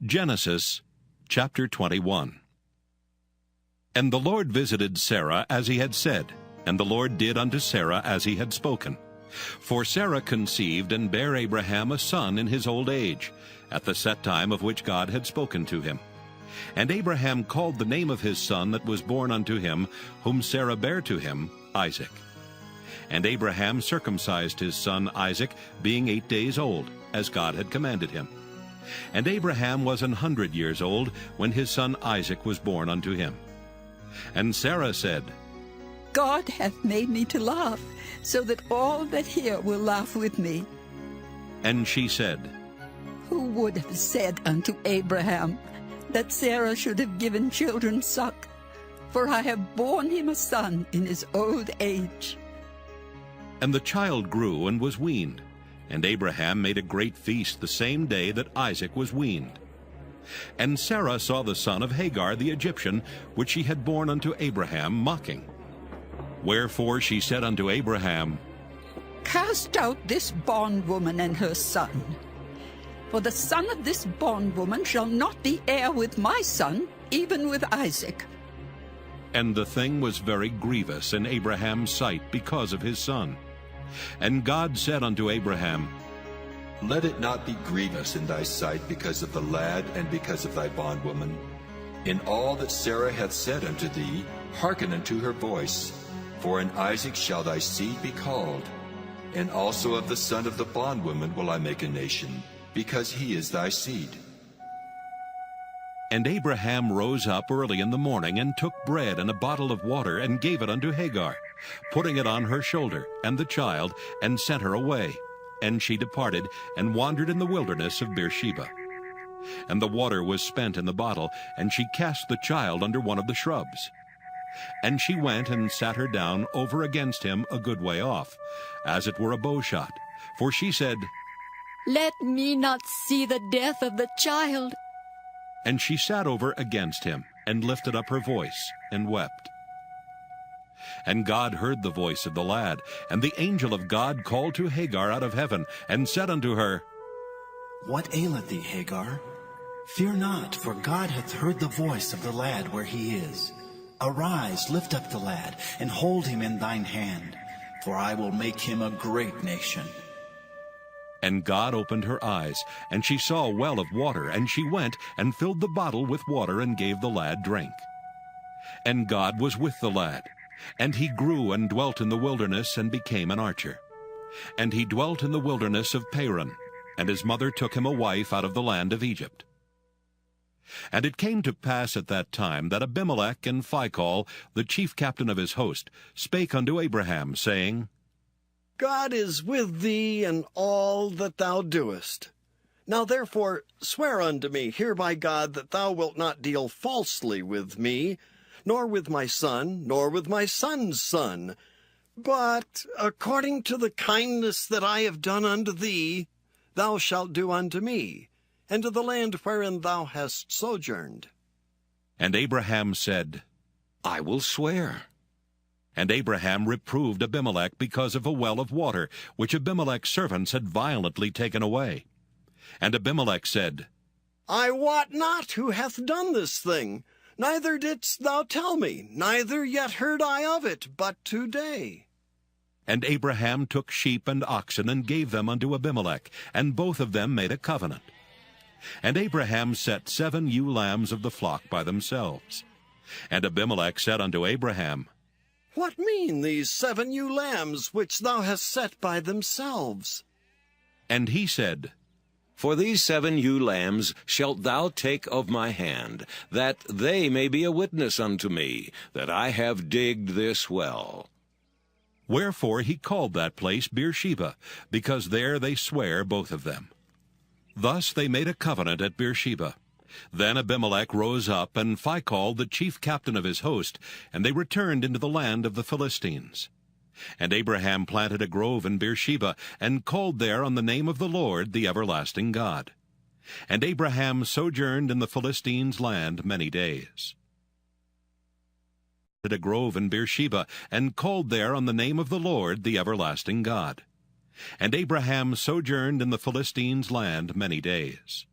Genesis chapter 21. And the Lord visited Sarah as he had said, and the Lord did unto Sarah as he had spoken. For Sarah conceived and bare Abraham a son in his old age, at the set time of which God had spoken to him. And Abraham called the name of his son that was born unto him, whom Sarah bare to him, Isaac. And Abraham circumcised his son Isaac, being 8 days old, as God had commanded him. And Abraham was 100 years old when his son Isaac was born unto him. And Sarah said, God hath made me to laugh, so that all that hear will laugh with me. And she said, Who would have said unto Abraham that Sarah should have given children suck? For I have borne him a son in his old age. And the child grew and was weaned. And Abraham made a great feast the same day that Isaac was weaned. And Sarah saw the son of Hagar the Egyptian, which she had borne unto Abraham, mocking. Wherefore she said unto Abraham, Cast out this bondwoman and her son. For the son of this bondwoman shall not be heir with my son, even with Isaac. And the thing was very grievous in Abraham's sight because of his son. And God said unto Abraham, Let it not be grievous in thy sight because of the lad and because of thy bondwoman. In all that Sarah hath said unto thee, hearken unto her voice. For in Isaac shall thy seed be called. And also of the son of the bondwoman will I make a nation, because he is thy seed. And Abraham rose up early in the morning, and took bread and a bottle of water, and gave it unto Hagar, putting it on her shoulder, and the child, and sent her away. And she departed, and wandered in the wilderness of Beersheba. And the water was spent in the bottle, and she cast the child under one of the shrubs. And she went and sat her down over against him a good way off, as it were a bowshot. For she said, Let me not see the death of the child. And she sat over against him, and lifted up her voice, and wept. And God heard the voice of the lad, and the angel of God called to Hagar out of heaven, and said unto her, What aileth thee, Hagar? Fear not, for God hath heard the voice of the lad where he is. Arise, lift up the lad, and hold him in thine hand, for I will make him a great nation. And God opened her eyes, and she saw a well of water, and she went and filled the bottle with water, and gave the lad drink. And God was with the lad, and he grew and dwelt in the wilderness, and became an archer. And he dwelt in the wilderness of Paran, and his mother took him a wife out of the land of Egypt. And it came to pass at that time that Abimelech and Phicol, the chief captain of his host, spake unto Abraham, saying, God is with thee in all that thou doest. Now therefore swear unto me here by God that thou wilt not deal falsely with me, nor with my son, nor with my son's son, but according to the kindness that I have done unto thee, thou shalt do unto me, and to the land wherein thou hast sojourned. And Abraham said, I will swear. And Abraham reproved Abimelech because of a well of water, which Abimelech's servants had violently taken away. And Abimelech said, I wot not who hath done this thing, neither didst thou tell me, neither yet heard I of it, but today. And Abraham took sheep and oxen, and gave them unto Abimelech, and both of them made a covenant. And Abraham set 7 ewe lambs of the flock by themselves. And Abimelech said unto Abraham, What mean these 7 ewe lambs which thou hast set by themselves? And he said, For these 7 ewe lambs shalt thou take of my hand, that they may be a witness unto me, that I have digged this well. Wherefore he called that place Beersheba, because there they sware both of them. Thus they made a covenant at Beersheba. Then Abimelech rose up, and Phicol the chief captain of his host, and they returned into the land of the Philistines. And Abraham planted a grove in Beersheba, and called there on the name of the Lord, the everlasting God. And Abraham sojourned in the Philistines' land many days. A grove in Beersheba, and called there on the name of the Lord, the everlasting God. And Abraham sojourned in the Philistines' land many days.